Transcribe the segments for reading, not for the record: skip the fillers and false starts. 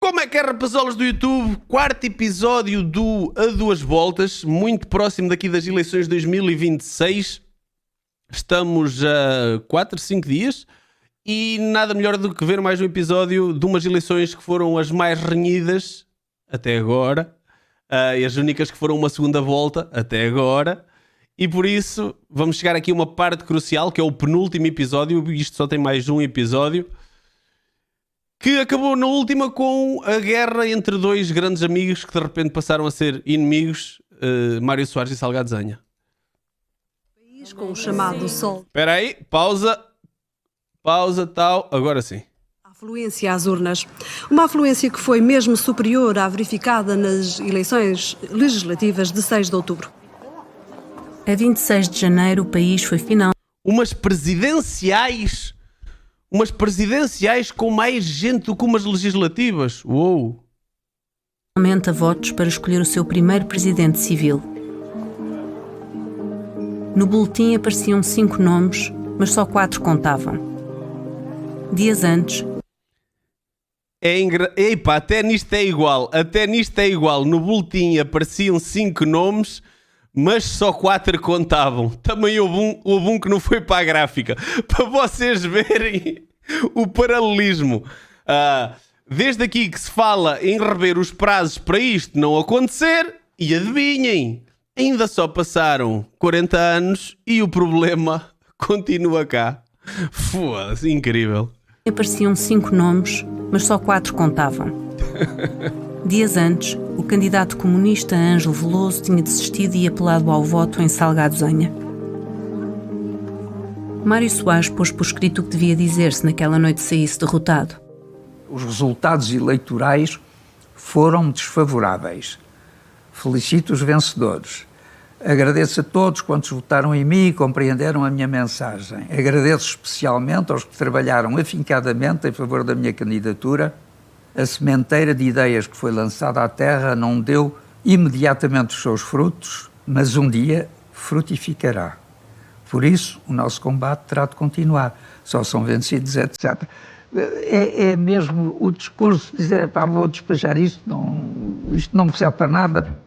Como é que é, rapazolas do YouTube? Quarto episódio do A Duas Voltas, muito próximo daqui das eleições de 2026. Estamos a 4, 5 dias e nada melhor do que ver mais um episódio de umas eleições que foram as mais renhidas até agora e as únicas que foram uma segunda volta até agora. E por isso vamos chegar aqui a uma parte crucial, que é o penúltimo episódio. Isto só tem mais um episódio, que acabou na última com a guerra entre dois grandes amigos que de repente passaram a ser inimigos, Mário Soares e Salgado Zenha. Com o chamado sol. Espera aí, pausa, tal, agora sim. A afluência às urnas. Uma afluência que foi mesmo superior à verificada nas eleições legislativas de 6 de outubro. A 26 de janeiro o país foi Umas presidenciais com mais gente do que umas legislativas. Uou! finalmente a votos para escolher o seu primeiro presidente civil. No boletim apareciam 5 nomes, mas só 4 contavam. Dias antes... Epá, até nisto é igual. No boletim apareciam 5 nomes, mas só 4 contavam. Também houve um que não foi para a gráfica. Para vocês verem o paralelismo. Desde aqui que se fala em rever os prazos para isto não acontecer, e adivinhem, ainda só passaram 40 anos e o problema continua cá. Foda-se, incrível. Apareciam 5 nomes, mas só 4 contavam. Dias antes, o candidato comunista Ângelo Veloso tinha desistido e apelado ao voto em Salgado Zenha. Mário Soares pôs por escrito o que devia dizer-se naquela noite saísse derrotado. Os resultados eleitorais foram desfavoráveis. Felicito os vencedores. Agradeço a todos quantos votaram em mim e compreenderam a minha mensagem. Agradeço especialmente aos que trabalharam afincadamente em favor da minha candidatura. A sementeira de ideias que foi lançada à terra não deu imediatamente os seus frutos, mas um dia frutificará. Por isso, o nosso combate terá de continuar. Só são vencidos, etc. É mesmo o discurso de dizer, pá, vou despejar isto não me serve para nada.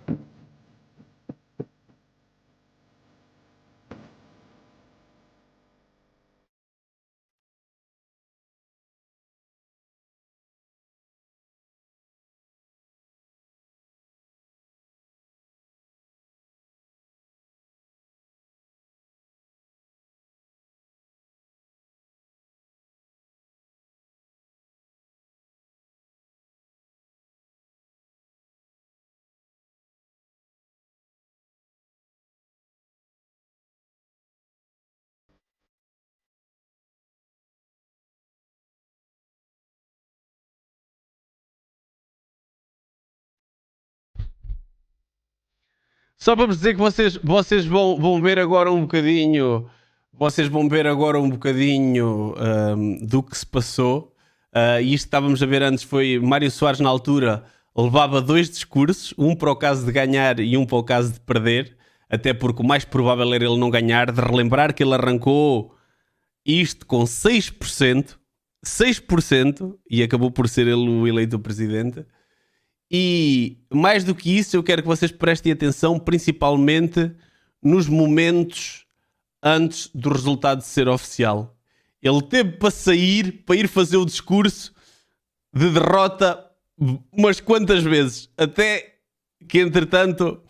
Só para vos dizer que vocês vão ver agora um bocadinho. Vocês vão ver agora um bocadinho do que se passou. E isto que estávamos a ver antes foi Mário Soares, na altura, levava 2 discursos, um para o caso de ganhar e um para o caso de perder, até porque o mais provável era ele não ganhar. De relembrar que ele arrancou isto com 6%, e acabou por ser ele o eleito presidente. E mais do que isso, eu quero que vocês prestem atenção principalmente nos momentos antes do resultado ser oficial. Ele teve para sair, para ir fazer o discurso de derrota umas quantas vezes, até que entretanto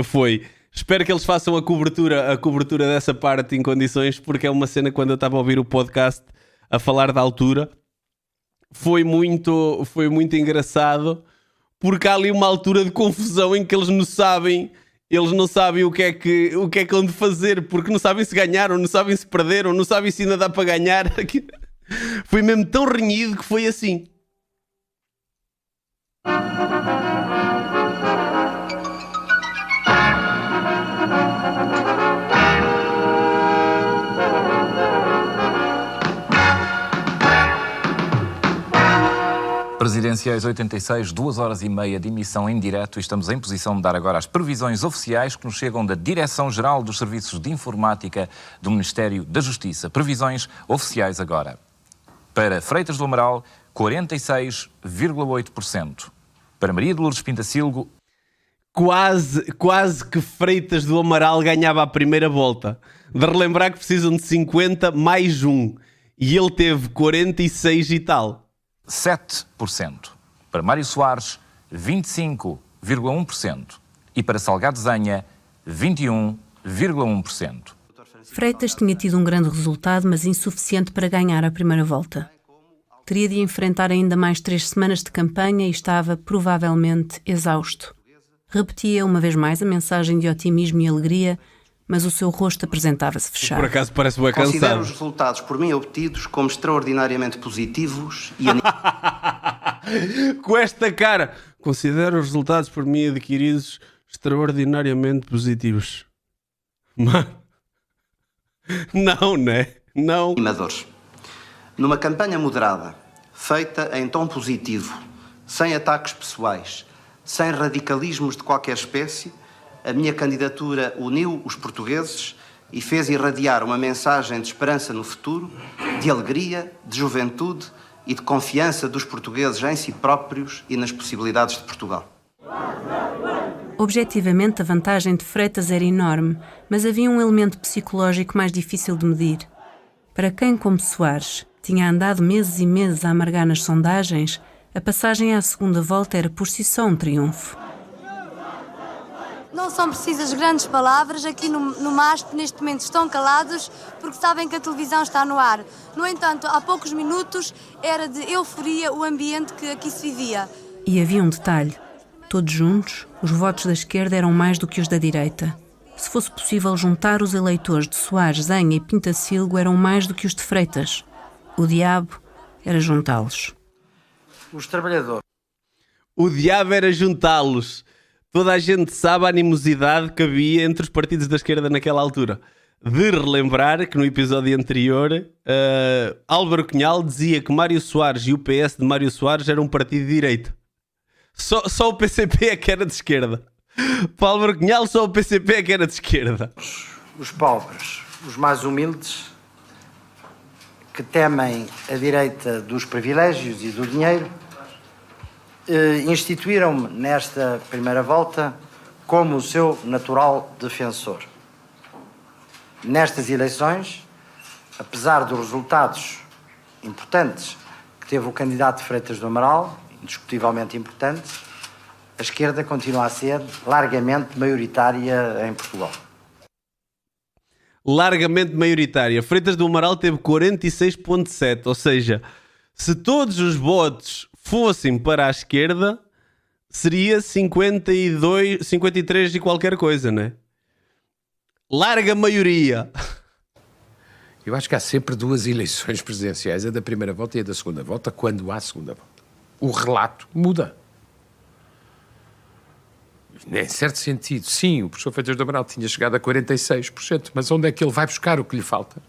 foi. Espero que eles façam a cobertura dessa parte em condições, porque é uma cena que, quando eu estava a ouvir o podcast a falar da altura, foi muito engraçado. Porque há ali uma altura de confusão em que eles não sabem o que é que hão de fazer, porque não sabem se ganharam, não sabem se perderam, não sabem se ainda dá para ganhar. Foi mesmo tão renhido que foi assim. Presidenciais 86, 2h30 de emissão em direto, e estamos em posição de dar agora as previsões oficiais que nos chegam da Direção-Geral dos Serviços de Informática do Ministério da Justiça. Previsões oficiais agora. Para Freitas do Amaral, 46,8%. Para Maria de Lourdes Pintacilgo, quase que Freitas do Amaral ganhava a primeira volta. De relembrar que precisam de 50 mais um. E ele teve 46 e tal. 7%. Para Mário Soares, 25,1%. E para Salgado Zenha, 21,1%. Freitas tinha tido um grande resultado, mas insuficiente para ganhar a primeira volta. Teria de enfrentar ainda mais 3 semanas de campanha e estava, provavelmente, exausto. Repetia uma vez mais a mensagem de otimismo e alegria, mas o seu rosto apresentava-se fechado. Por acaso parece bem cansado. Considero os resultados por mim obtidos como extraordinariamente positivos e Com esta cara, considero os resultados por mim adquiridos extraordinariamente positivos. Não, né? Não. animadores. Numa campanha moderada, feita em tom positivo, sem ataques pessoais, sem radicalismos de qualquer espécie, a minha candidatura uniu os portugueses e fez irradiar uma mensagem de esperança no futuro, de alegria, de juventude e de confiança dos portugueses em si próprios e nas possibilidades de Portugal. Objetivamente, a vantagem de Freitas era enorme, mas havia um elemento psicológico mais difícil de medir. Para quem, como Soares, tinha andado meses e meses a amargar nas sondagens, a passagem à segunda volta era por si só um triunfo. Não são precisas grandes palavras, aqui no MASP neste momento estão calados porque sabem que a televisão está no ar. No entanto, há poucos minutos era de euforia o ambiente que aqui se vivia. E havia um detalhe. Todos juntos, os votos da esquerda eram mais do que os da direita. Se fosse possível juntar os eleitores de Soares, Zenha e Pintacilgo, eram mais do que os de Freitas. O diabo era juntá-los. Os trabalhadores. O diabo era juntá-los. Toda a gente sabe a animosidade que havia entre os partidos da esquerda naquela altura. De relembrar que no episódio anterior, Álvaro Cunhal dizia que Mário Soares e o PS de Mário Soares eram um partido de direita. Só o PCP é que era de esquerda. Para Álvaro Cunhal, só o PCP é que era de esquerda. Os pobres, os mais humildes, que temem a direita dos privilégios e do dinheiro, instituíram-me nesta primeira volta como o seu natural defensor. Nestas eleições, apesar dos resultados importantes que teve o candidato Freitas do Amaral, indiscutivelmente importante, a esquerda continua a ser largamente maioritária em Portugal. Largamente maioritária. Freitas do Amaral teve 46,7%. Ou seja, se todos os votos fossem para a esquerda, seria 52, 53 e qualquer coisa, né? Larga maioria. Eu acho que há sempre duas eleições presidenciais, a da primeira volta e a da segunda volta, quando há segunda volta. O relato muda. Em certo sentido, sim, o professor Freitas do Amaral tinha chegado a 46%, mas onde é que ele vai buscar o que lhe falta?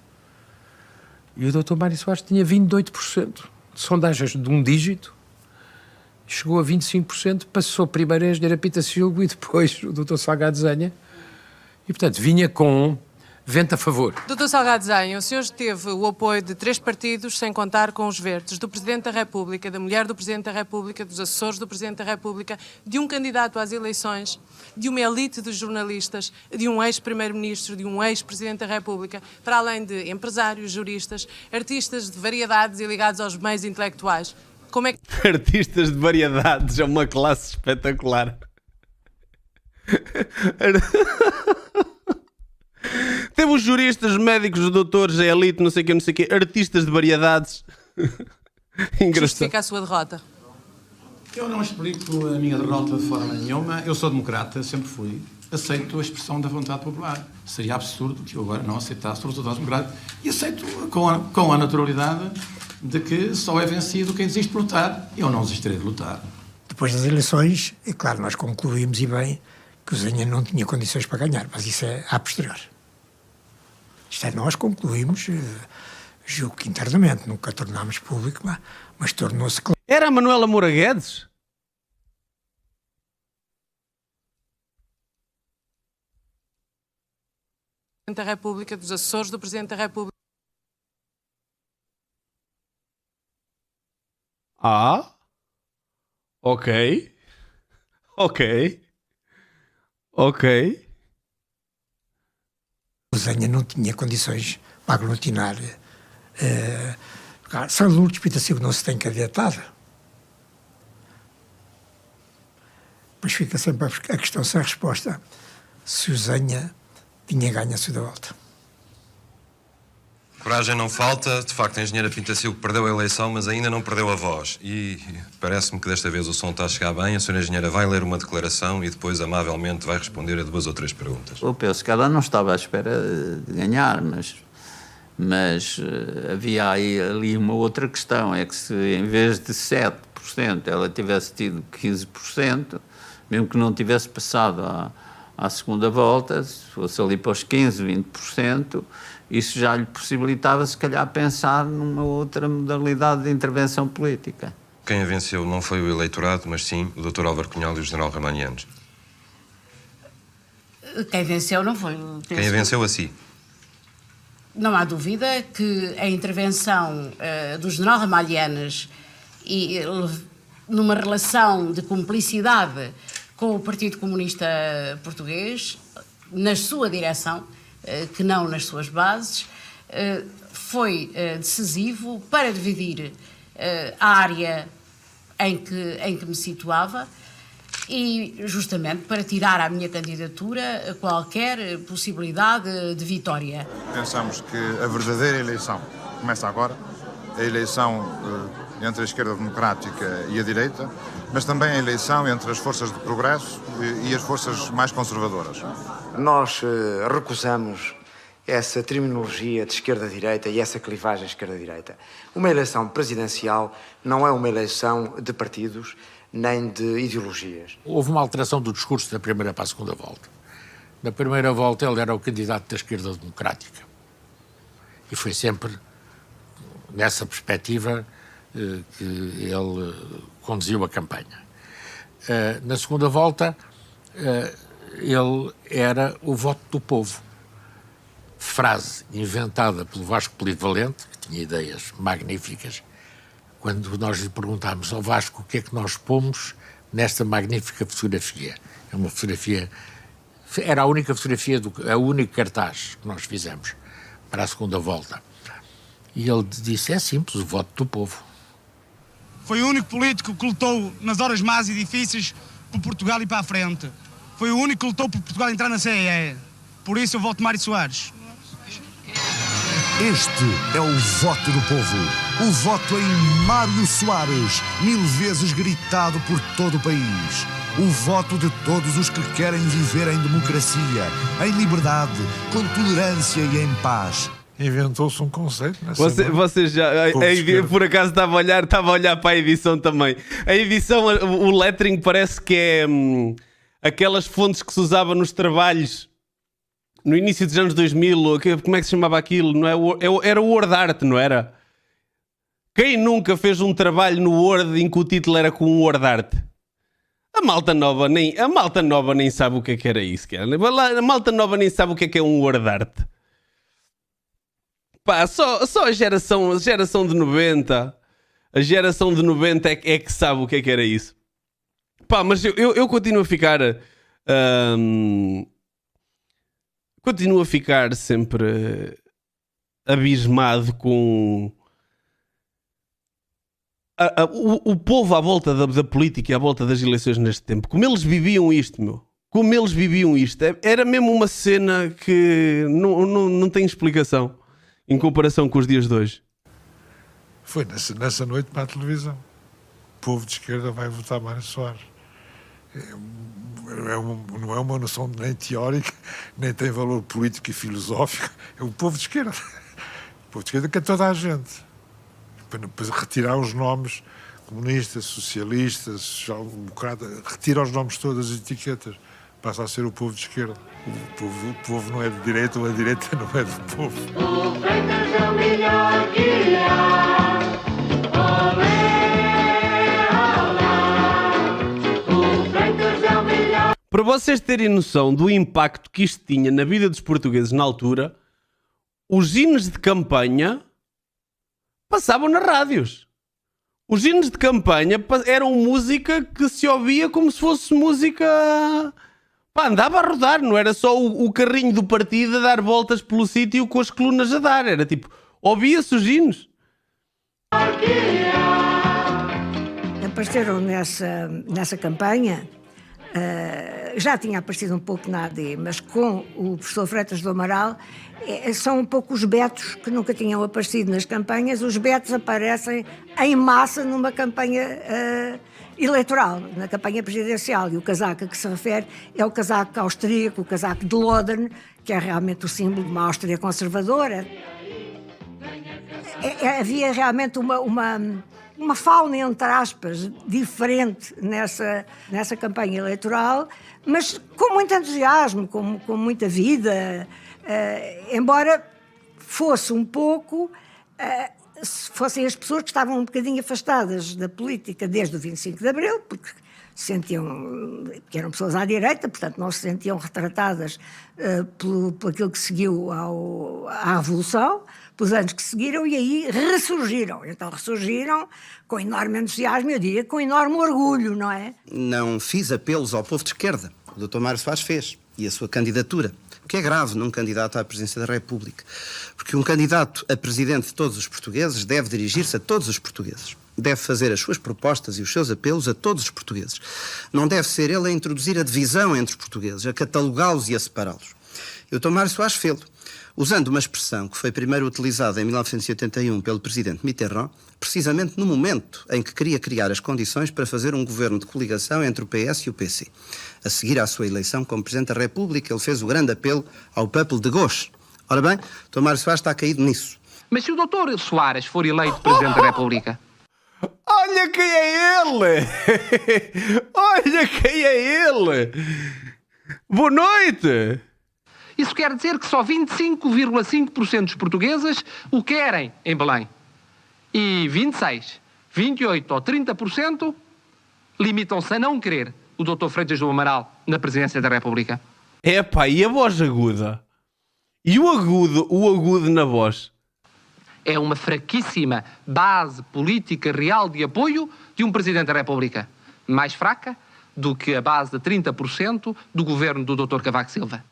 E o Dr. Mário Soares tinha 28% de sondagens de um dígito, chegou a 25%, passou primeiro a engenheira Pintacilgo e depois o Dr. Salgado Zenha, e portanto vinha com vento a favor. Dr. Salgado Zenha, o senhor teve o apoio de 3 partidos, sem contar com os verdes, do Presidente da República, da mulher do Presidente da República, dos assessores do Presidente da República, de um candidato às eleições, de uma elite de jornalistas, de um ex-primeiro-ministro, de um ex-presidente da República, para além de empresários, juristas, artistas de variedades e ligados aos meios intelectuais. Como é que... Artistas de variedades, é uma classe espetacular. Temos juristas, médicos, doutores, a elite, não sei o quê, artistas de variedades. Engraçado. Justifica a sua derrota? Eu não explico a minha derrota de forma nenhuma. Eu sou democrata, sempre fui. Aceito a expressão da vontade popular. Seria absurdo que eu agora não aceitasse os resultados democráticos. E aceito com a naturalidade de que só é vencido quem desiste de lutar. Eu não desistirei de lutar. Depois das eleições, é claro, nós concluímos, e bem, que o Zenha não tinha condições para ganhar, mas isso é a posterior. Isto é, nós concluímos, julgo que internamente, nunca tornámos público, mas tornou-se claro. Era a Manuela Moura Guedes? Da República, dos assessores do Presidente da República. Ah, ok. O Zenha não tinha condições para aglutinar. São Lourdes Pitacil não se tem candidatado. Pois fica sempre a questão sem resposta se o Zenha tinha ganho a segunda volta. Coragem não falta. De facto, a engenheira Pintacil perdeu a eleição, mas ainda não perdeu a voz. E parece-me que desta vez o som está a chegar bem. A senhora engenheira vai ler uma declaração e depois, amavelmente, vai responder a 2 ou 3 perguntas. Eu penso que ela não estava à espera de ganhar, mas havia ali uma outra questão. É que se em vez de 7% ela tivesse tido 15%, mesmo que não tivesse passado à segunda volta, se fosse ali para os 15%, 20%, isso já lhe possibilitava, se calhar, pensar numa outra modalidade de intervenção política. Quem a venceu não foi o eleitorado, mas sim o Dr. Álvaro Cunhal e o General Ramalhianes. Quem venceu não foi... Quem a venceu a si? Não há dúvida que a intervenção do General Ramalhianes e numa relação de cumplicidade com o Partido Comunista Português, na sua direção, que não nas suas bases, foi decisivo para dividir a área em que me situava e justamente para tirar à minha candidatura qualquer possibilidade de vitória. Pensamos que a verdadeira eleição começa agora, a eleição entre a esquerda democrática e a direita, mas também a eleição entre as forças de progresso e as forças mais conservadoras. Nós recusamos essa terminologia de esquerda-direita e essa clivagem esquerda-direita. Uma eleição presidencial não é uma eleição de partidos nem de ideologias. Houve uma alteração do discurso da primeira para a segunda volta. Na primeira volta ele era o candidato da esquerda democrática. E foi sempre nessa perspectiva que ele conduziu a campanha. Na segunda volta, ele era o voto do povo. Frase inventada pelo Vasco Polivalente, que tinha ideias magníficas, quando nós lhe perguntámos ao Vasco o que é que nós pomos nesta magnífica fotografia. É uma fotografia... Era a única fotografia, a único cartaz que nós fizemos para a segunda volta. E ele disse, é simples, o voto do povo. Foi o único político que lutou nas horas más e difíceis por Portugal ir para a frente. Foi o único que lutou por Portugal entrar na CEE. Por isso eu voto Mário Soares. Este é o voto do povo. O voto em Mário Soares, 1000 vezes gritado por todo o país. O voto de todos os que querem viver em democracia, em liberdade, com tolerância e em paz. Inventou-se um conceito. Vocês já... por acaso estava a olhar para a edição também. A edição, o lettering parece que é aquelas fontes que se usava nos trabalhos no início dos anos 2000. Como é que se chamava aquilo? Não é, era o Word Art, não era? Quem nunca fez um trabalho no Word em que o título era com um Word Art? A malta nova nem sabe o que era isso. A malta nova nem sabe o que é um Word Art. Pá, só a geração de 90, a geração de 90 é que sabe o que era isso. Pá, mas eu continuo a ficar... continuo a ficar sempre abismado com... o povo à volta da política e à volta das eleições neste tempo. Como eles viviam isto, meu. Como eles viviam isto. Era mesmo uma cena que não tem explicação em comparação com os dias de hoje. Foi nessa noite para a televisão. O povo de esquerda vai votar Mário Soares. Não é uma noção nem teórica, nem tem valor político e filosófico. É o povo de esquerda. O povo de esquerda que é toda a gente. Para retirar os nomes comunistas, socialistas, social-democrata, retira os nomes todas as etiquetas. Passa a ser o povo de esquerda. O povo não é de direita, ou a direita não é do povo. O Freitas é o melhor que há. Olé, olá. O Freitas é o melhor. Para vocês terem noção do impacto que isto tinha na vida dos portugueses na altura, os hinos de campanha passavam nas rádios. Os hinos de campanha eram música que se ouvia como se fosse música... Pá, andava a rodar, não era só o carrinho do partido a dar voltas pelo sítio com as colunas a dar. Era tipo, ouvia-se os hinos. Apareceram nessa campanha, já tinha aparecido um pouco na AD, mas com o professor Freitas do Amaral, são um pouco os betos que nunca tinham aparecido nas campanhas. Os betos aparecem em massa numa campanha eleitoral, na campanha presidencial, e o casaco a que se refere é o casaco austríaco, o casaco de Loden, que é realmente o símbolo de uma Áustria conservadora. Havia realmente uma fauna, entre aspas, diferente nessa campanha eleitoral, mas com muito entusiasmo, com muita vida, embora fosse um pouco... fossem as pessoas que estavam um bocadinho afastadas da política desde o 25 de Abril, porque sentiam que eram pessoas à direita, portanto não se sentiam retratadas por aquilo que seguiu à Revolução, pelos anos que seguiram, e aí ressurgiram. Então ressurgiram com enorme entusiasmo, eu diria com enorme orgulho, não é? Não fiz apelos ao povo de esquerda. O Dr. Mário Soares fez. E a sua candidatura. O que é grave num candidato à presidência da República. Porque um candidato a presidente de todos os portugueses deve dirigir-se a todos os portugueses. Deve fazer as suas propostas e os seus apelos a todos os portugueses. Não deve ser ele a introduzir a divisão entre os portugueses, a catalogá-los e a separá-los. E o Dr. Mário Soares fez-lo, usando uma expressão que foi primeiro utilizada em 1981 pelo presidente Mitterrand, precisamente no momento em que queria criar as condições para fazer um governo de coligação entre o PS e o PC. A seguir à sua eleição como Presidente da República, ele fez o grande apelo ao peuple de gauche. Ora bem, o Dr. Mário Soares está caído nisso. Mas se o Dr. Soares for eleito Presidente da República... Olha quem é ele! Olha quem é ele! Boa noite! Isso quer dizer que só 25,5% dos portugueses o querem em Belém. E 26, 28 ou 30% limitam-se a não querer o Dr. Freitas do Amaral na Presidência da República. Epá, e a voz aguda? E o agudo na voz? É uma fraquíssima base política real de apoio de um Presidente da República. Mais fraca do que a base de 30% do governo do Dr. Cavaco Silva.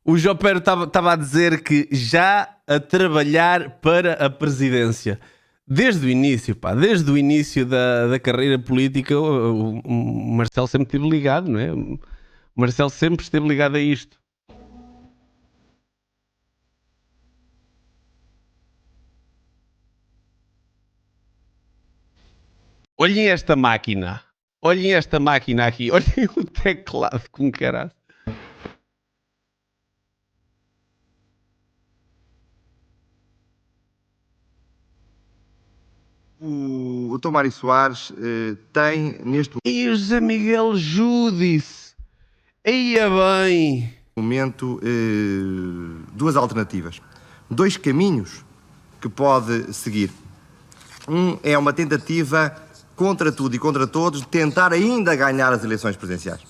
O João Pedro estava a dizer que já a trabalhar para a presidência. Desde o início, pá, desde o início da carreira política, o Marcelo sempre esteve ligado, não é? O Marcelo sempre esteve ligado a isto. Olhem esta máquina. Olhem esta máquina aqui. Olhem o teclado com caralho. O Dr. Mário Soares tem neste E o José Miguel Júdice. Ia bem. momento duas alternativas, dois caminhos que pode seguir. Um é uma tentativa contra tudo e contra todos de tentar ainda ganhar as eleições presidenciais.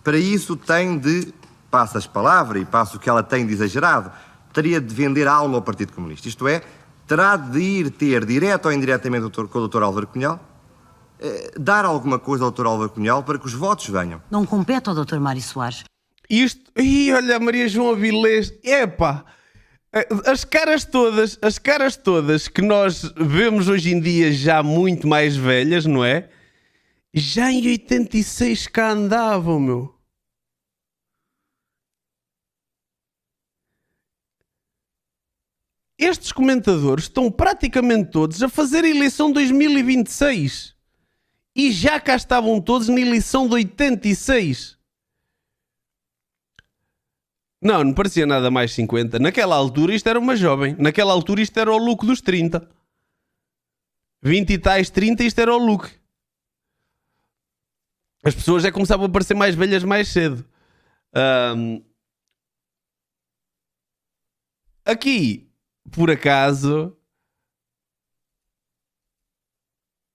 Para isso tem de, passa as palavras e passa o que ela tem de exagerado, teria de vender a alma ao Partido Comunista. Isto é, terá de ir ter, direto ou indiretamente com o Dr. Álvaro Cunhal, dar alguma coisa ao Dr. Álvaro Cunhal para que os votos venham. Não compete ao Dr. Mário Soares. Isto... Ih, olha, Maria João Avilés. Epá! As caras todas que nós vemos hoje em dia já muito mais velhas, não é? Já em 86 cá andavam, meu. Estes comentadores estão praticamente todos a fazer a eleição 2026. E já cá estavam todos na eleição de 86. Não parecia nada mais 50. Naquela altura isto era uma jovem. Naquela altura isto era o look dos 30. 20 e tais 30 isto era o look. As pessoas já começavam a parecer mais velhas mais cedo. Aqui, por acaso,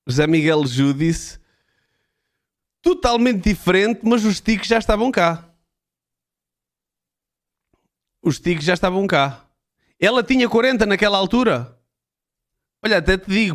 José Miguel Júdice, totalmente diferente, mas os tiques já estavam cá. Os tiques já estavam cá. Ela tinha 40 naquela altura. Olha, até te digo.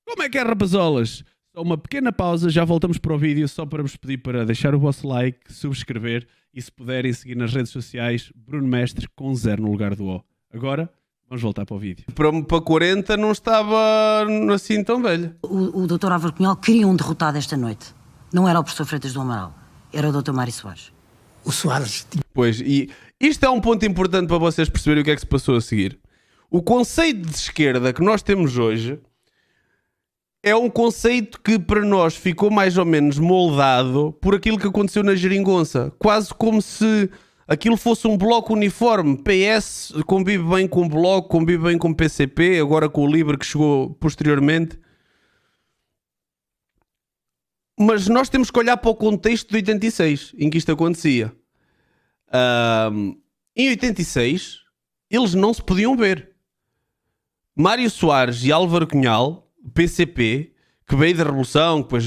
Como é que é, rapazolas? Só uma pequena pausa, já voltamos para o vídeo, só para vos pedir para deixar o vosso like, subscrever e, se puderem, seguir nas redes sociais Bruno Mestre com 0 no lugar do O. Agora, vamos voltar para o vídeo. Para 40 não estava assim tão velho. O Dr. Álvaro Cunhal queria um derrotado esta noite. Não era o professor Freitas do Amaral, era o Dr. Mário Soares. O Soares... Pois, e isto é um ponto importante para vocês perceberem o que é que se passou a seguir. O conceito de esquerda que nós temos hoje é um conceito que para nós ficou mais ou menos moldado por aquilo que aconteceu na Geringonça. Quase como se aquilo fosse um bloco uniforme. PS convive bem com o Bloco, convive bem com o PCP, agora com o LIVRE que chegou posteriormente. Mas nós temos que olhar para o contexto de 86, em que isto acontecia. Em 86, eles não se podiam ver. Mário Soares e Álvaro Cunhal, PCP, que veio da Revolução, depois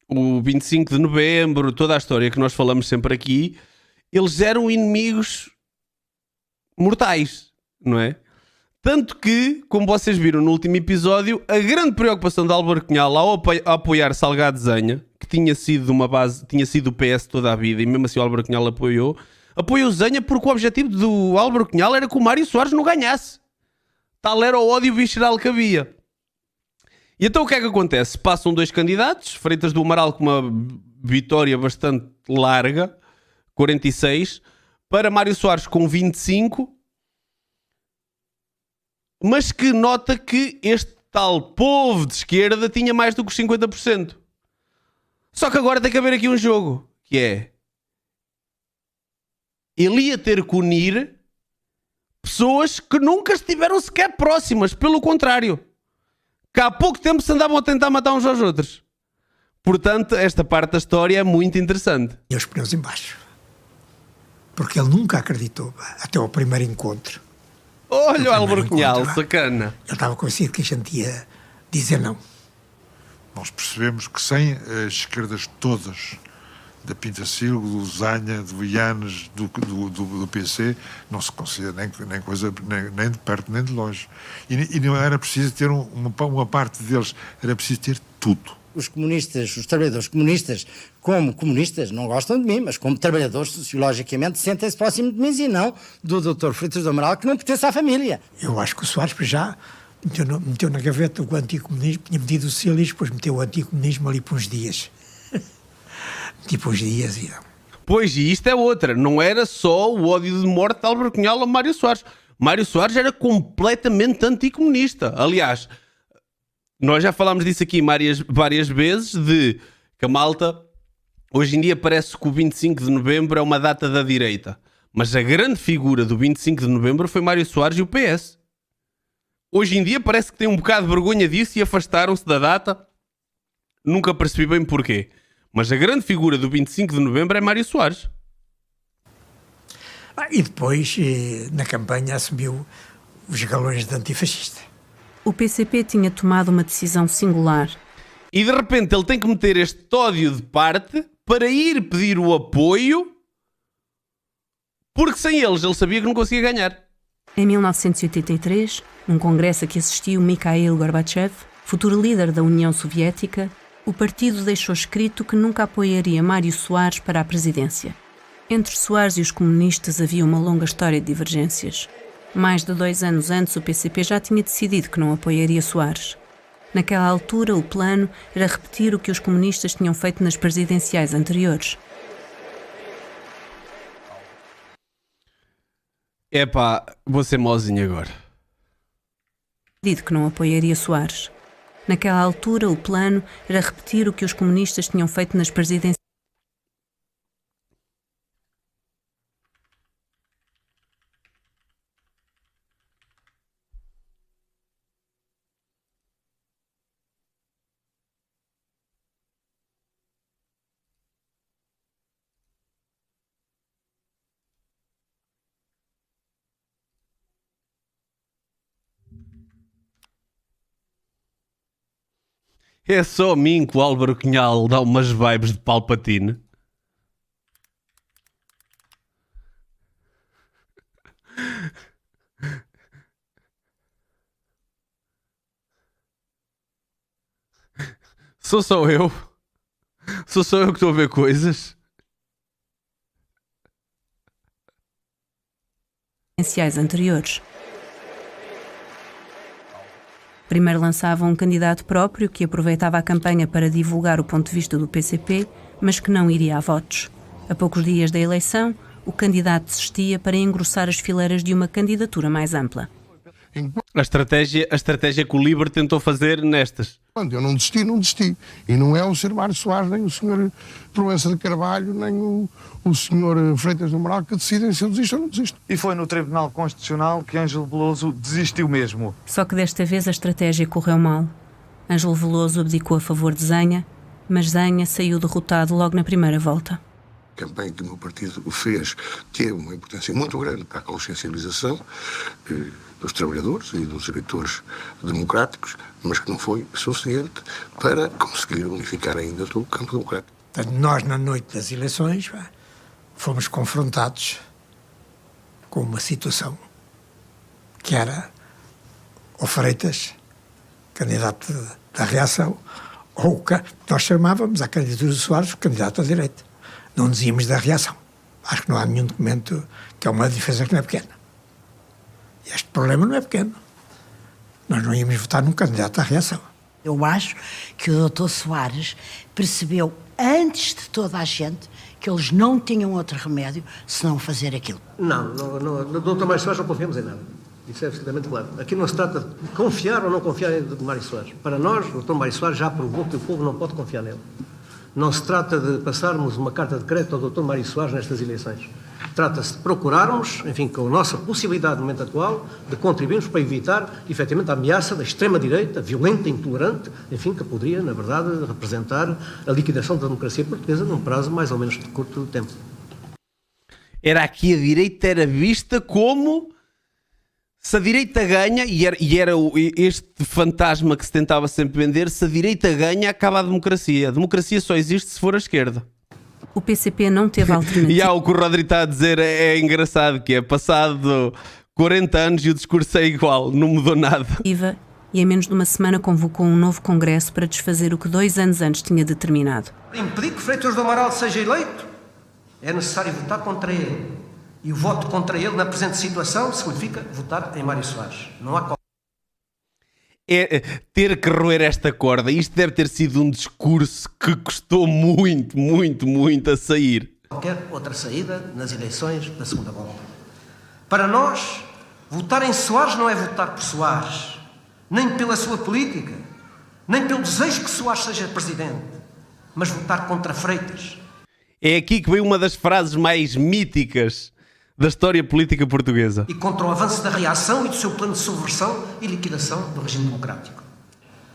o 25 de Novembro, toda a história que nós falamos sempre aqui, eles eram inimigos mortais, não é? Tanto que, como vocês viram no último episódio, a grande preocupação de Álvaro Cunhal ao apoiar Salgado Zenha, que tinha sido de uma base, tinha sido o PS toda a vida, e mesmo assim o Álvaro Cunhal apoiou Zenha porque o objetivo do Álvaro Cunhal era que o Mário Soares não ganhasse. Tal era o ódio visceral que havia. E então o que é que acontece? Passam 2 candidatos, Freitas do Amaral com uma vitória bastante larga, 46, para Mário Soares com 25, mas que nota que este tal povo de esquerda tinha mais do que os 50%. Só que agora tem que haver aqui um jogo, que é... ele ia ter que unir pessoas que nunca estiveram sequer próximas, pelo contrário. Que há pouco tempo se andavam a tentar matar uns aos outros. Portanto, esta parte da história é muito interessante. E os pneus em baixo. Porque ele nunca acreditou, até ao primeiro encontro. Olha o Álvaro Cunhal, sacana. Ele estava convencido que a gente ia dizer não. Nós percebemos que sem as esquerdas todas, da Pintacilgo, do Zenha, do Ianes, do PC, não se considera nem coisa, nem de perto nem de longe. E não era preciso ter uma parte deles, era preciso ter tudo. Os comunistas, os trabalhadores comunistas, como comunistas, não gostam de mim, mas como trabalhadores, sociologicamente, sentem-se próximo de mim e não do Dr. Freitas do Amaral, que não pertence à família. Eu acho que o Soares já meteu na gaveta o anticomunismo, tinha metido o socialismo, depois meteu o anticomunismo ali por uns dias. Tipo uns dias e... Pois, e isto é outra. Não era só o ódio de morte de Álvaro Cunhal a Mário Soares. Mário Soares era completamente anticomunista. Aliás, nós já falámos disso aqui várias vezes, de que a malta, hoje em dia parece que o 25 de novembro é uma data da direita. Mas a grande figura do 25 de novembro foi Mário Soares e o PS. Hoje em dia parece que tem um bocado de vergonha disso e afastaram-se da data. Nunca percebi bem porquê. Mas a grande figura do 25 de novembro é Mário Soares. E depois, na campanha, assumiu os galões de antifascista. O PCP tinha tomado uma decisão singular. E de repente ele tem que meter este ódio de parte para ir pedir o apoio, porque sem eles ele sabia que não conseguia ganhar. Em 1983, num congresso a que assistiu Mikhail Gorbachev, futuro líder da União Soviética, o partido deixou escrito que nunca apoiaria Mário Soares para a presidência. Entre Soares e os comunistas havia uma longa história de divergências. Mais de 2 anos antes, o PCP já tinha decidido que não apoiaria Soares. Naquela altura, o plano era repetir o que os comunistas tinham feito nas presidenciais anteriores. Epá, vou ser mozinho agora. Decidido que não apoiaria Soares. Naquela altura, o plano era repetir o que os comunistas tinham feito nas presidenciais. É só a mim que o Álvaro Cunhal dá umas vibes de Palpatine. Sou só eu? Sou só eu que estou a ver coisas? Anteriores. Primeiro lançavam um candidato próprio que aproveitava a campanha para divulgar o ponto de vista do PCP, mas que não iria a votos. A poucos dias da eleição, o candidato desistia para engrossar as fileiras de uma candidatura mais ampla. A estratégia que o Liber tentou fazer nestas. Quando eu não desisti. E não é o Sr. Mário Soares, nem o Sr. Proença de Carvalho, nem o Sr. Freitas do Amaral que decidem se eu desisto ou não desisto. E foi no Tribunal Constitucional que Ângelo Veloso desistiu mesmo. Só que desta vez a estratégia correu mal. Ângelo Veloso abdicou a favor de Zenha, mas Zenha saiu derrotado logo na primeira volta. A campanha que o meu partido fez teve uma importância muito grande para a consciencialização dos trabalhadores e dos eleitores democráticos, mas que não foi suficiente para conseguir unificar ainda todo o campo democrático. Portanto, nós, na noite das eleições, fomos confrontados com uma situação que era ou Freitas, candidato da reação, ou o que nós chamávamos a candidatura de Soares, candidato à direita. Não dizíamos da reação. Acho que não há nenhum documento, que é uma diferença que não é pequena. Este problema não é pequeno. Nós não íamos votar num candidato à reação. Eu acho que o Dr. Soares percebeu, antes de toda a gente, que eles não tinham outro remédio senão fazer aquilo. Não, no Dr. Mário Soares não confiamos em nada. Isso é absolutamente claro. Aqui não se trata de confiar ou não confiar em Dr. Mário Soares. Para nós, o Dr. Mário Soares já provou que o povo não pode confiar nele. Não se trata de passarmos uma carta de crédito ao Dr. Mário Soares nestas eleições. Trata-se de procurarmos, enfim, com a nossa possibilidade no momento atual, de contribuirmos para evitar, efetivamente, a ameaça da extrema-direita, violenta e intolerante, enfim, que poderia, na verdade, representar a liquidação da democracia portuguesa num prazo mais ou menos de curto tempo. Era aqui a direita era vista como... Se a direita ganha, e era este fantasma que se tentava sempre vender, se a direita ganha, acaba a democracia. A democracia só existe se for a esquerda. O PCP não teve alternativa. E há o que o Rodrigo está a dizer, é engraçado, que é passado 40 anos e o discurso é igual, não mudou nada. E em menos de uma semana convocou um novo congresso para desfazer o que 2 anos antes tinha determinado. Para impedir que Freitas do Amaral seja eleito, é necessário votar contra ele. E o voto contra ele, na presente situação, significa votar em Mário Soares. Não há é ter que roer esta corda. Isto deve ter sido um discurso que custou muito, muito, muito a sair. Qualquer outra saída nas eleições da segunda volta. Para nós, votar em Soares não é votar por Soares, nem pela sua política, nem pelo desejo que Soares seja presidente, mas votar contra Freitas. É aqui que vem uma das frases mais míticas da história política portuguesa. E contra o avanço da reação e do seu plano de subversão e liquidação do regime democrático.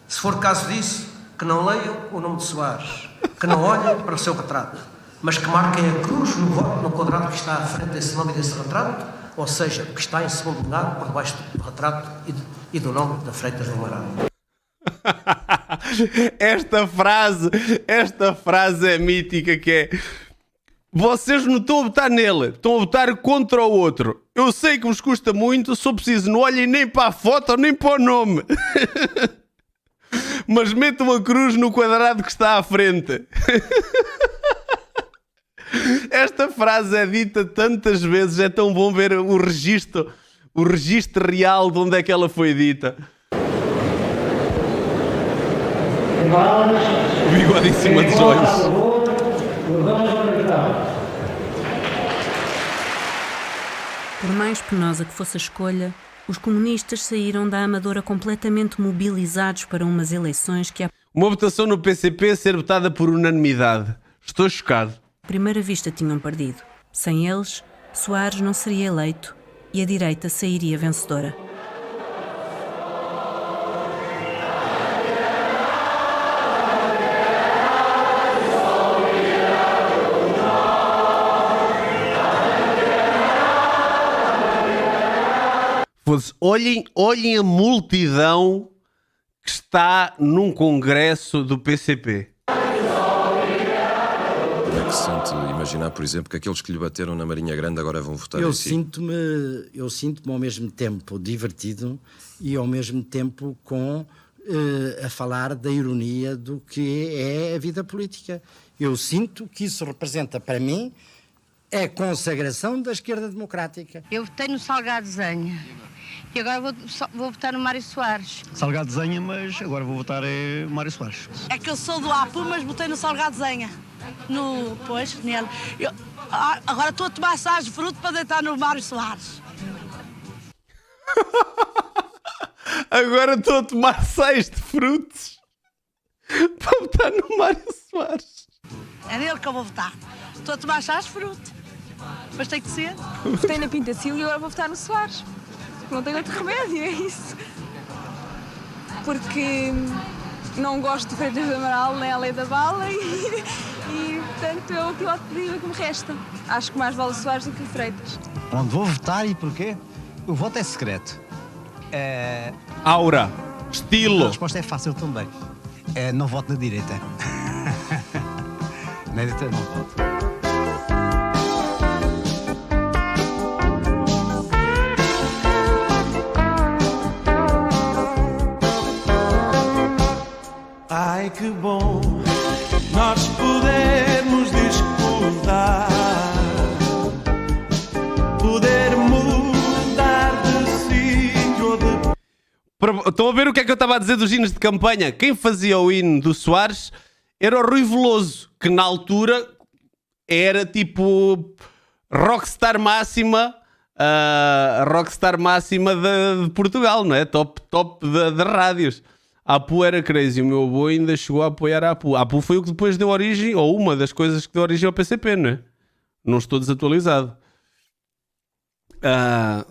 Se for caso disso, que não leiam o nome de Soares, que não olhem para o seu retrato, mas que marquem a cruz no voto, no quadrado que está à frente desse nome e desse retrato, ou seja, que está em segundo lugar por debaixo do retrato e do nome da Freitas do Amaral. Esta frase é mítica, que é: vocês não estão a votar nele, estão a votar contra o outro. Eu sei que vos custa muito, só preciso, não olhem nem para a foto, nem para o nome. Mas metam a cruz no quadrado que está à frente. Esta frase é dita tantas vezes, é tão bom ver o registro real de onde é que ela foi dita. O bigode em cima dos olhos. Por mais penosa que fosse a escolha, os comunistas saíram da Amadora completamente mobilizados para umas eleições que, à Uma votação no PCP ser votada por unanimidade. Estou chocado. primeira vista tinham perdido. Sem eles, Soares não seria eleito e a direita sairia vencedora. Olhem a multidão que está num congresso do PCP. Como é que se sente imaginar, por exemplo, que aqueles que lhe bateram na Marinha Grande agora vão votar em si? Eu sinto-me ao mesmo tempo divertido e ao mesmo tempo com a falar da ironia do que é a vida política. Eu sinto que isso representa, para mim, a consagração da esquerda democrática. Eu votei no Salgado Zenha e agora vou votar no Mário Soares. Salgado Zenha, mas agora vou votar no Mário Soares. É que eu sou do APU, mas votei no Salgado Zenha. Pois, nele. Agora estou a tomar sais de fruto para deitar no Mário Soares. Agora estou a tomar sais de frutos para votar no Mário Soares. É nele que eu vou votar. Estou a tomar chás de fruto. Mas tem que ser. Votei na Pintacil e agora vou votar no Soares. Não tenho outro remédio, é isso. Porque não gosto de Freitas do Amaral nem a Lei da Bala e portanto é o piloto de vida que me resta. Acho que mais vale o Soares do que o Freitas. Onde vou votar e porquê? O voto é secreto. Aura, estilo. A resposta é fácil também. Não voto na direita. Na direita não voto. Ai, que bom nós podermos discordar, poder mudar de sítio ou de... Estão a ver o que é que eu estava a dizer dos hinos de campanha? Quem fazia o hino do Soares era o Rui Veloso, que na altura era tipo rockstar máxima, de Portugal, não é? Top de rádios. A APU era crazy, o meu avô ainda chegou a apoiar a APU. A APU foi o que depois deu origem, ou uma das coisas que deu origem ao PCP, não é? Não estou desatualizado.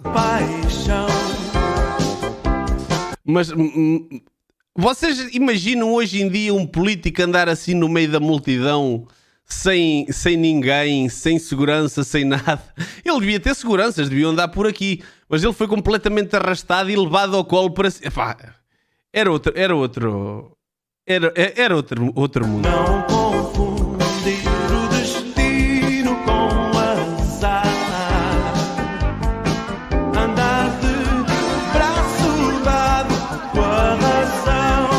Paixão. Mas vocês imaginam hoje em dia um político andar assim no meio da multidão, sem ninguém, sem segurança, sem nada? Ele devia ter seguranças, devia andar por aqui, mas ele foi completamente arrastado e levado ao colo para... Epá, era outro mundo. Não confundir o destino com o azar. Andar de braço dado com a razão.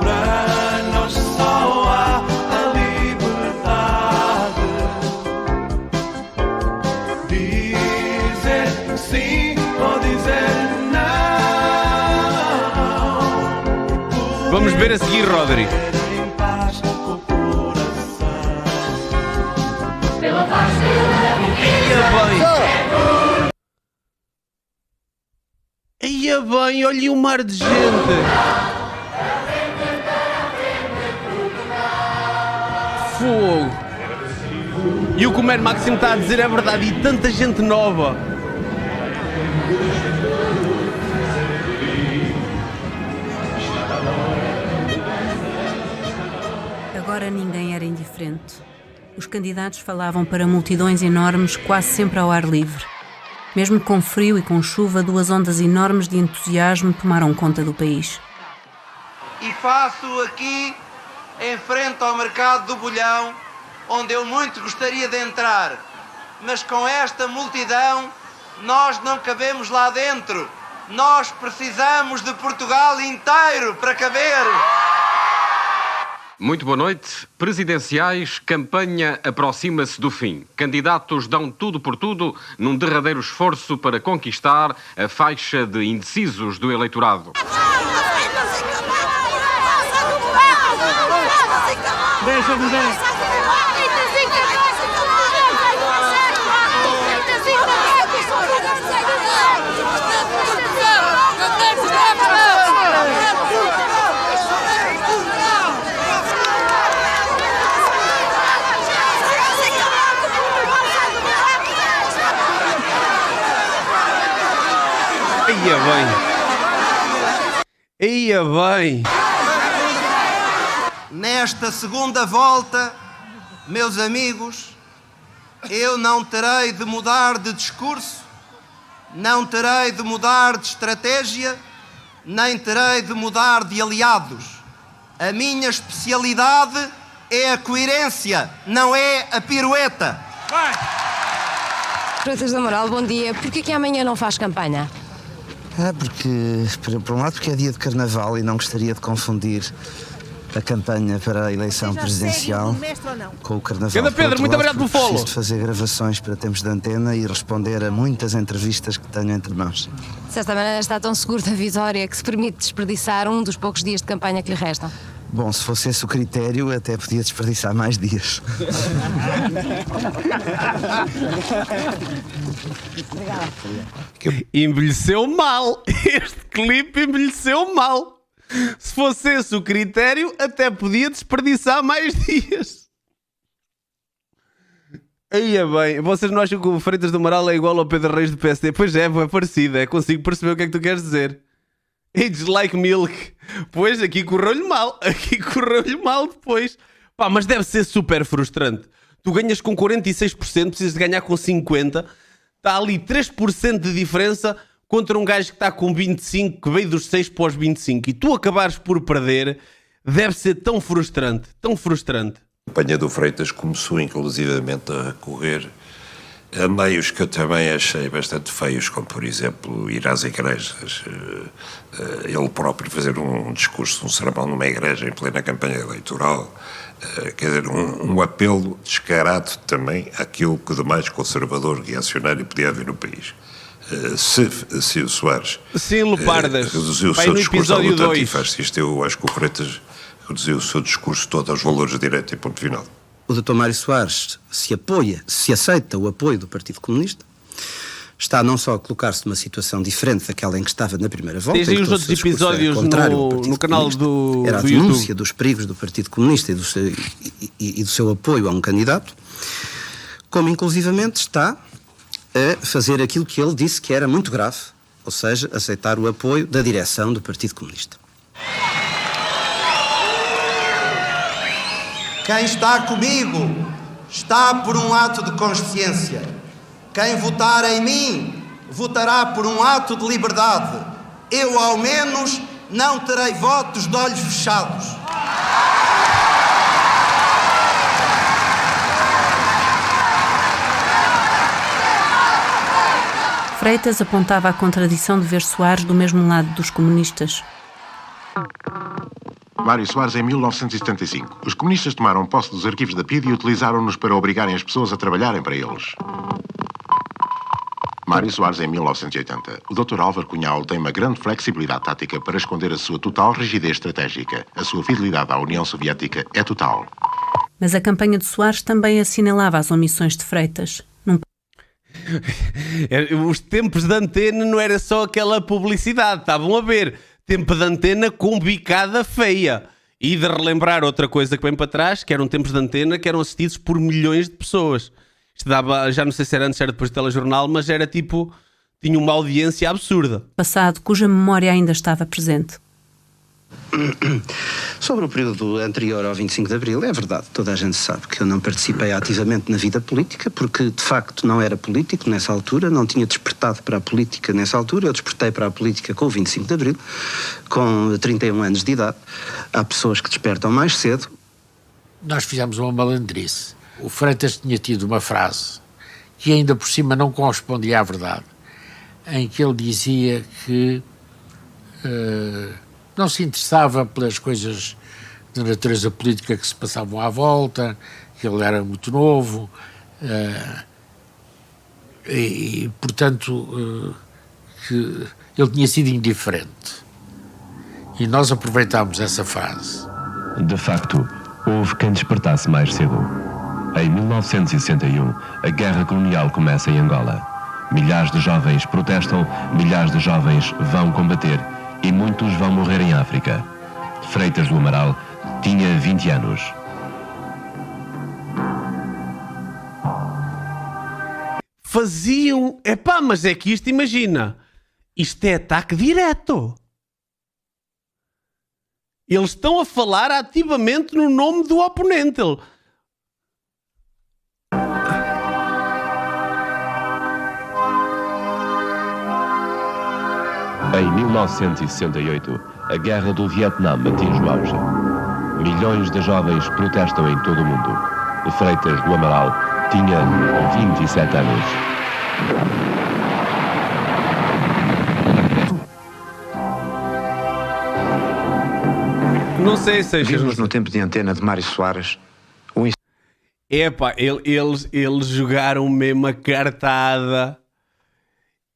Para nós só há a liberdade. Dizer sim ou dizer vamos ver a seguir, Rodri. Ia bem, olha o mar de gente. Fogo. E o que o Mad Máximo está a dizer é verdade. E tanta gente nova. Agora ninguém era indiferente. Os candidatos falavam para multidões enormes, quase sempre ao ar livre. Mesmo com frio e com chuva, duas ondas enormes de entusiasmo tomaram conta do país. E faço aqui, em frente ao mercado do Bolhão, onde eu muito gostaria de entrar, mas com esta multidão nós não cabemos lá dentro. Nós precisamos de Portugal inteiro para caber. Muito boa noite. Presidenciais, campanha aproxima-se do fim. Candidatos dão tudo por tudo num derradeiro esforço para conquistar a faixa de indecisos do eleitorado. Deixa-me ver. Ia bem. Nesta segunda volta, meus amigos, eu não terei de mudar de discurso, não terei de mudar de estratégia, nem terei de mudar de aliados. A minha especialidade é a coerência, não é a pirueta. Freitas do Amaral, bom dia. Porquê que amanhã não faz campanha? Porque, por um lado, porque é dia de carnaval e não gostaria de confundir a campanha para a eleição presidencial com o carnaval. Ganda Pedro, muito obrigado pelo follow. Preciso de fazer gravações para tempos de antena e responder a muitas entrevistas que tenho entre mãos. De certa maneira está tão seguro da vitória que se permite desperdiçar um dos poucos dias de campanha que lhe restam. Bom, se fosse esse o critério, até podia desperdiçar mais dias. Envelheceu mal. Este clipe envelheceu mal. Se fosse esse o critério, até podia desperdiçar mais dias. Aí é bem. Vocês não acham que o Freitas do Amaral é igual ao Pedro Reis do PSD? Pois é parecido. Consigo perceber o que é que tu queres dizer. It's like milk. Pois, aqui correu-lhe mal. Aqui correu-lhe mal depois. Pá, mas deve ser super frustrante. Tu ganhas com 46%, precisas de ganhar com 50%. Está ali 3% de diferença contra um gajo que está com 25%, que veio dos 6 para os 25%. E tu acabares por perder, deve ser tão frustrante. Tão frustrante. A campanha do Freitas começou inclusivamente a recorrer a meios que eu também achei bastante feios, como por exemplo ir às igrejas, ele próprio fazer um discurso, um sermão numa igreja em plena campanha eleitoral, quer dizer, um apelo descarado também àquilo que de mais conservador e reacionário podia haver no país. Se o Soares reduziu o seu discurso à luta antifascista, eu acho que o Freitas reduziu o seu discurso todo aos valores de direita e ponto final. O Dr. Mário Soares se aceita o apoio do Partido Comunista, está não só a colocar-se numa situação diferente daquela em que estava na primeira volta. Tens aí os outros episódios no canal do Era a denúncia dos perigos do Partido Comunista e do seu apoio a um candidato, como inclusivamente está a fazer aquilo que ele disse que era muito grave, ou seja, aceitar o apoio da direção do Partido Comunista. Quem está comigo está por um ato de consciência. Quem votar em mim votará por um ato de liberdade. Eu, ao menos, não terei votos de olhos fechados. Freitas apontava a contradição de ver Soares do mesmo lado dos comunistas. Mário Soares, em 1975. Os comunistas tomaram posse dos arquivos da PIDE e utilizaram-nos para obrigarem as pessoas a trabalharem para eles. Mário Soares, em 1980. O Dr. Álvaro Cunhal tem uma grande flexibilidade tática para esconder a sua total rigidez estratégica. A sua fidelidade à União Soviética é total. Mas a campanha de Soares também assinalava as omissões de Freitas. Os tempos de antena não era só aquela publicidade, estavam a ver tempo de antena com bicada feia. E de relembrar outra coisa que vem para trás, que eram tempos de antena que eram assistidos por milhões de pessoas. Isto dava, já não sei se era antes, era depois do telejornal, mas era tipo, tinha uma audiência absurda. Passado, cuja memória ainda estava presente. Sobre o período anterior ao 25 de Abril, é verdade, toda a gente sabe que eu não participei ativamente na vida política, porque de facto não era político nessa altura, não tinha despertado para a política nessa altura. Eu despertei para a política com o 25 de Abril, com 31 anos de idade. Há pessoas que despertam mais cedo. Nós fizemos uma malandrice. O Freitas tinha tido uma frase que ainda por cima não correspondia à verdade, em que ele dizia que não se interessava pelas coisas de natureza política que se passavam à volta, que ele era muito novo e portanto, que ele tinha sido indiferente. E nós aproveitámos essa frase. De facto, houve quem despertasse mais cedo. Em 1961, a guerra colonial começa em Angola. Milhares de jovens protestam, milhares de jovens vão combater e muitos vão morrer em África. Freitas do Amaral tinha 20 anos. Faziam... Epá, mas é que isto, imagina, isto é ataque direto. Eles estão a falar ativamente no nome do oponente. Em 1968, a guerra do Vietnã atinge o auge. Milhões de jovens protestam em todo o mundo. Freitas do Amaral tinha 27 anos. Não sei, Seixas. Vimos no tempo de antena de Mário Soares o Epá, eles jogaram mesmo a cartada.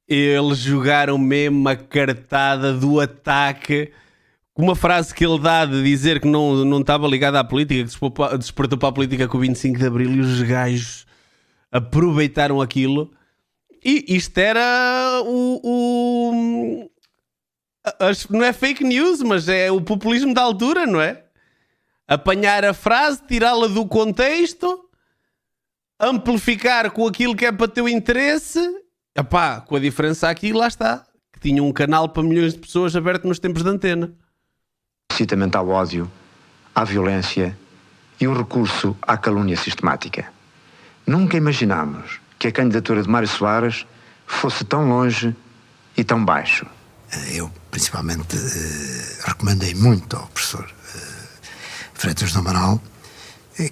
Eles jogaram mesmo a cartada do ataque. Uma frase que ele dá de dizer que não estava ligado à política, que despertou para a política com o 25 de Abril, e os gajos aproveitaram aquilo. E isto era não é fake news, mas é o populismo da altura, não é? Apanhar a frase, tirá-la do contexto, amplificar com aquilo que é para teu interesse. Epá, com a diferença aqui, lá está, que tinha um canal para milhões de pessoas aberto nos tempos de antena. incitamento ao ódio, à violência e um recurso à calúnia sistemática. Nunca imaginámos que a candidatura de Mário Soares fosse tão longe e tão baixo. Eu, principalmente, recomendei muito ao professor Freitas do Amaral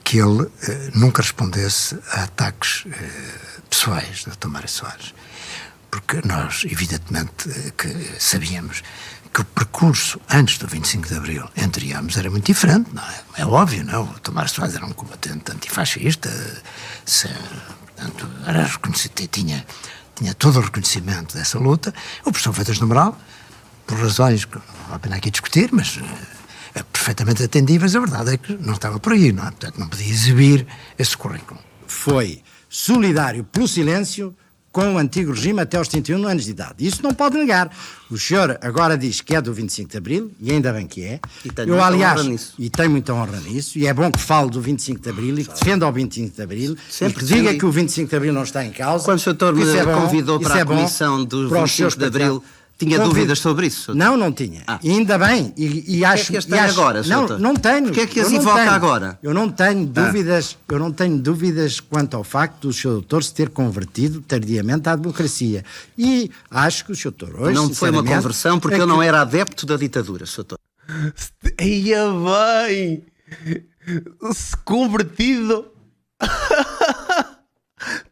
que ele nunca respondesse a ataques pessoais do Dr. Mário Soares. Porque nós, evidentemente, que sabíamos que o percurso antes do 25 de Abril entre ambos era muito diferente, não é? É óbvio, não é? O Dr. Mário Soares era um combatente antifascista, portanto, era reconhecido, tinha todo o reconhecimento dessa luta. O professor Freitas do Amaral, por razões que não vale a pena aqui discutir, mas perfeitamente atendíveis, a verdade é que não estava por aí, não é? Portanto, não podia exibir esse currículo. Foi solidário pelo silêncio com o antigo regime até aos 31 anos de idade. Isso não pode negar. O senhor agora diz que é do 25 de Abril, e ainda bem que é. E tenho muita honra nisso. E tenho muita honra nisso, e é bom que fale do 25 de Abril e que defenda o 25 de Abril, Sempre e que diga defendi. que o 25 de Abril não está em causa. Quando o doutor me convidou para a comissão do 25 de Abril, tinha dúvidas sobre isso? Não tinha. Ainda bem. E acho que é que as tem agora, doutor? Não tenho. Porquê é que as invoca agora? Eu não tenho dúvidas quanto ao facto do Sr. Doutor se ter convertido tardiamente à democracia. E acho que o Sr. Doutor hoje, não foi uma conversão porque eu não era adepto da ditadura, Sr. Doutor. Ia bem! Se convertido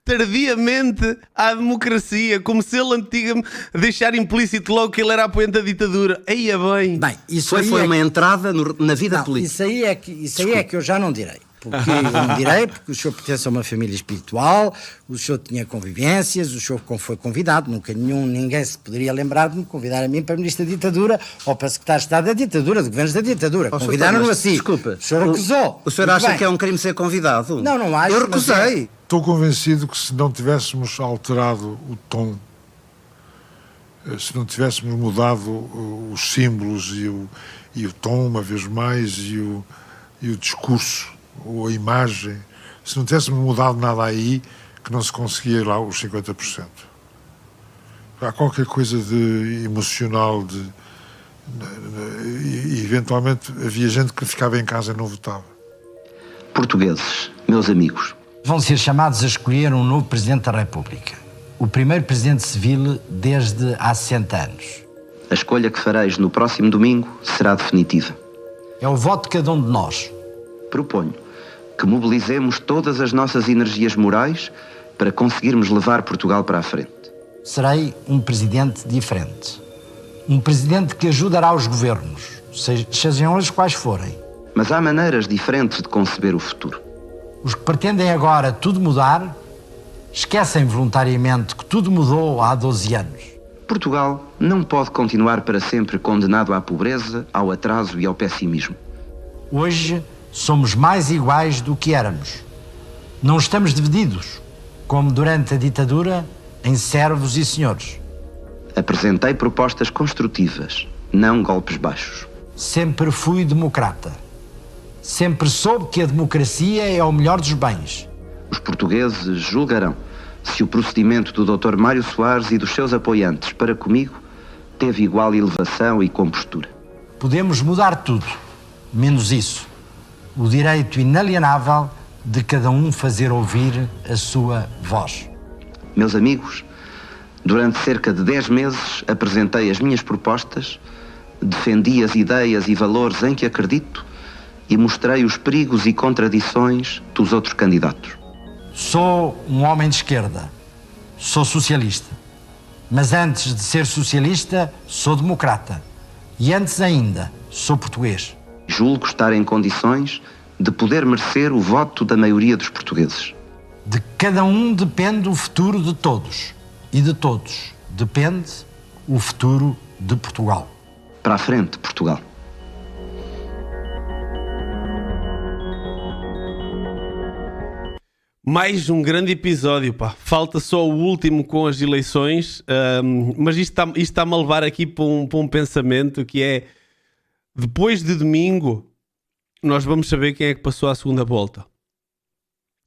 tardiamente à democracia, como se ele antigamente deixar implícito logo que ele era apoiante da ditadura. Ia bem! Isso foi uma entrada na vida política. Isso aí é que eu já não direi. Porque eu não direi, porque o senhor pertence a uma família espiritual, o senhor tinha convivências, o senhor foi convidado, ninguém se poderia lembrar de me convidar a mim para Ministro da Ditadura ou para Secretário de Estado da Ditadura, de Governos da Ditadura. Convidaram-no assim. Desculpa. O senhor recusou. O senhor acha que é um crime ser convidado? Não acho. Eu recusei. Estou convencido que se não tivéssemos alterado o tom, se não tivéssemos mudado os símbolos e o tom, uma vez mais, e o discurso, ou a imagem, se não tivéssemos mudado nada aí, que não se conseguia ir lá os 50%. Há qualquer coisa de emocional, e eventualmente havia gente que ficava em casa e não votava. Portugueses, meus amigos. Vão ser chamados a escolher um novo Presidente da República. O primeiro Presidente Civil desde há 60 anos. A escolha que fareis no próximo domingo será definitiva. É o voto de cada um de nós. Proponho que mobilizemos todas as nossas energias morais para conseguirmos levar Portugal para a frente. Serei um presidente diferente. Um presidente que ajudará os governos, sejam eles quais forem. Mas há maneiras diferentes de conceber o futuro. Os que pretendem agora tudo mudar, esquecem voluntariamente que tudo mudou há 12 anos. Portugal não pode continuar para sempre condenado à pobreza, ao atraso e ao pessimismo. Hoje somos mais iguais do que éramos. Não estamos divididos, como durante a ditadura, em servos e senhores. Apresentei propostas construtivas, não golpes baixos. Sempre fui democrata. Sempre soube que a democracia é o melhor dos bens. Os portugueses julgarão se o procedimento do Dr. Mário Soares e dos seus apoiantes para comigo teve igual elevação e compostura. Podemos mudar tudo, menos isso. O direito inalienável de cada um fazer ouvir a sua voz. Meus amigos, durante cerca de 10 meses apresentei as minhas propostas, defendi as ideias e valores em que acredito e mostrei os perigos e contradições dos outros candidatos. Sou um homem de esquerda, sou socialista, mas antes de ser socialista sou democrata e antes ainda sou português. Julgo estar em condições de poder merecer o voto da maioria dos portugueses. De cada um depende o futuro de todos. E de todos depende o futuro de Portugal. Para a frente, Portugal. Mais um grande episódio, pá. Falta só o último com as eleições, mas isto está-me a levar aqui para um pensamento que é: depois de domingo nós vamos saber quem é que passou à segunda volta.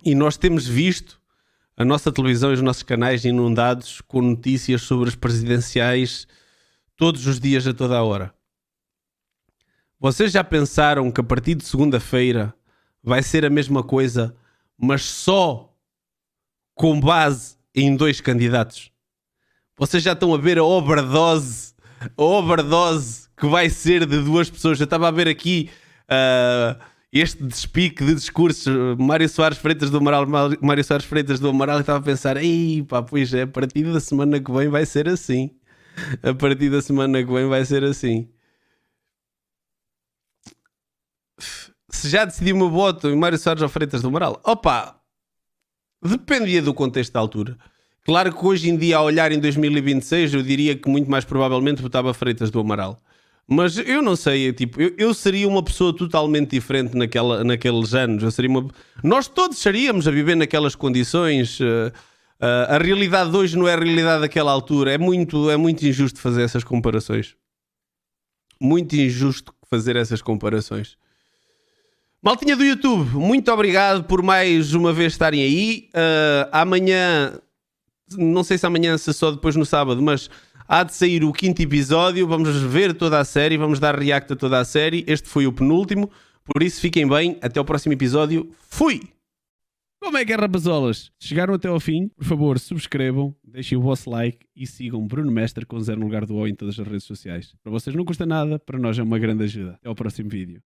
E nós temos visto a nossa televisão e os nossos canais inundados com notícias sobre as presidenciais todos os dias, a toda a hora. Vocês já pensaram que a partir de segunda-feira vai ser a mesma coisa, mas só com base em 2 candidatos? Vocês já estão a ver a overdose que vai ser de 2 pessoas. Eu estava a ver aqui este despique de discursos, Mário Soares Freitas do Amaral, e estava a pensar, ei pá, pois é, a partir da semana que vem vai ser assim. A partir da semana que vem vai ser assim. Se já decidi o meu voto em Mário Soares ou Freitas do Amaral, opa, dependia do contexto da altura. Claro que hoje em dia, a olhar em 2026, eu diria que muito mais provavelmente votava Freitas do Amaral. Mas eu não sei, tipo, eu seria uma pessoa totalmente diferente naqueles anos. Nós todos estaríamos a viver naquelas condições. A realidade de hoje não é a realidade daquela altura. É muito injusto fazer essas comparações. Muito injusto fazer essas comparações. Maltinha do YouTube, muito obrigado por mais uma vez estarem aí. Amanhã, não sei se amanhã, se só depois no sábado, mas há de sair o 5º episódio. Vamos ver toda a série, vamos dar react a toda a série. Este foi o penúltimo, por isso fiquem bem. Até ao próximo episódio. Fui! Como é que é, rapazolas? Chegaram até ao fim? Por favor, subscrevam, deixem o vosso like e sigam Bruno Mestre com 0 no lugar do O em todas as redes sociais. Para vocês não custa nada, para nós é uma grande ajuda. Até ao próximo vídeo.